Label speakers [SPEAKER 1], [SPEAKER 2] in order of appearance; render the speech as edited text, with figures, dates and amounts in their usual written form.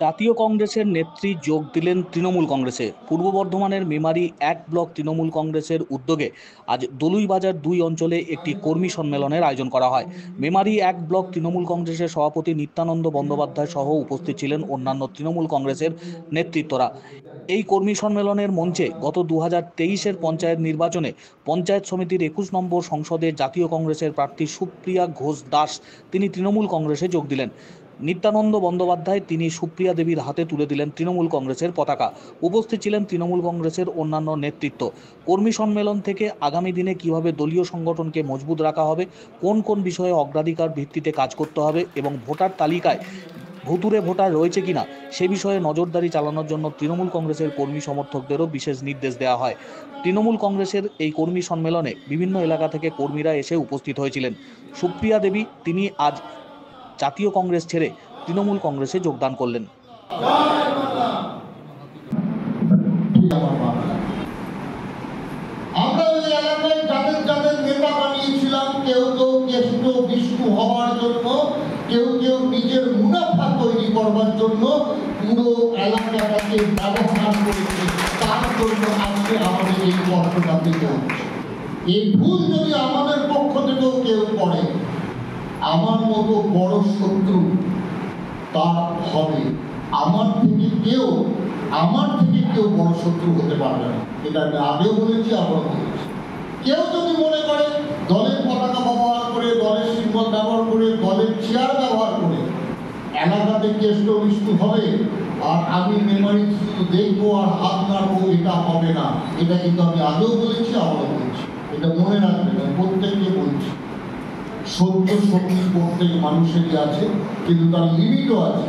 [SPEAKER 1] জাতীয় কংগ্রেসের নেত্রী যোগ দিলেন তৃণমূল কংগ্রেসে। পূর্ব বর্ধমানের মেমারি 1 ব্লক তৃণমূল কংগ্রেসের উদ্যোগে আজ দলুইবাজার 2 অঞ্চলে একটি কর্মী সম্মেলনের আয়োজন করা হয়। মেমারি 1 ব্লক তৃণমূল কংগ্রেসের সভাপতি নিত্যানন্দ বন্দ্যোপাধ্যায় সহ উপস্থিত ছিলেন অন্যান্য তৃণমূল কংগ্রেসের নেতৃত্বরা। এই কর্মী সম্মেলনের মঞ্চে গত 2023-এর পঞ্চায়েত নির্বাচনে পঞ্চায়েত সমিতির 21 নম্বর সংসদে জাতীয় কংগ্রেসের প্রার্থী সুপ্রিয়া ঘোষ দাস তিনি তৃণমূল কংগ্রেসে যোগ দিলেন। নিত্যানন্দ বন্দ্যোপাধ্যায় তিনি সুপ্রিয়া দেবীর হাতে তুলে দিলেন তৃণমূল কংগ্রেসের পতাকা। উপস্থিত ছিলেন তৃণমূল কংগ্রেসের অন্যান্য নেতৃত্ব। কর্মী সম্মেলন থেকে আগামী দিনে কিভাবে দলীয় সংগঠনকে মজবুত রাখা হবে, কোন কোন বিষয়ে অগ্রাধিকার ভিত্তিতে কাজ করতে হবে এবং ভোটার তালিকায় ভুতুরে ভোটার রয়েছে কিনা সে বিষয়ে নজরদারি চালানোর জন্য তৃণমূল কংগ্রেসের কর্মী সমর্থকদেরও বিশেষ নির্দেশ দেওয়া হয়। তৃণমূল কংগ্রেসের এই কর্মী সম্মেলনে বিভিন্ন এলাকা থেকে কর্মীরা এসে উপস্থিত হয়েছিলেন। সুপ্রিয়া দেবী তিনি আজ জাতীয় কংগ্রেস ছেড়ে তৃণমূল কংগ্রেসে যোগদান করলেন।
[SPEAKER 2] আমরা ওই এলাকায় যাদের যাদের নেতা বানিয়েছিলাম, কেউ কেউ কেষ্ট বিষ্ণু হওয়ার জন্য, কেউ কেউ নিজের মুনাফা তৈরি করবার জন্য পুরো এলাকাটাকে ব্যবহার করেছে। তার জন্য আজকে আমাদের এই কষ্টটা পেতে হচ্ছে। এই ভুল যদি আমাদের পক্ষ থেকেও কেউ করে, আমার মতো বড় শত্রু তার হবে। আমার থেকে কেউ বড় শত্রু হতে পারবে না। এটা আমি আগেও বলেছি, আবারও বলেছি। কেউ যদি মনে করে দলের পতাকা ব্যবহার করে, দলের সিম্বল ব্যবহার করে, দলের চেয়ার ব্যবহার করে এলাকাতে কেষ্ট বিষ্ণু হবে আর আমি মেমারি শুধু দেখবো আর হাত নাড়বো, এটা হবে না। এটা কিন্তু আমি আগেও বলেছি, আবারও বলছি। এটা মনে রাখবেন, প্রত্যেককে বলছি। সত্য শক্তি প্রত্যেক মানুষেরই আছে, কিন্তু তার লিমিটও আছে।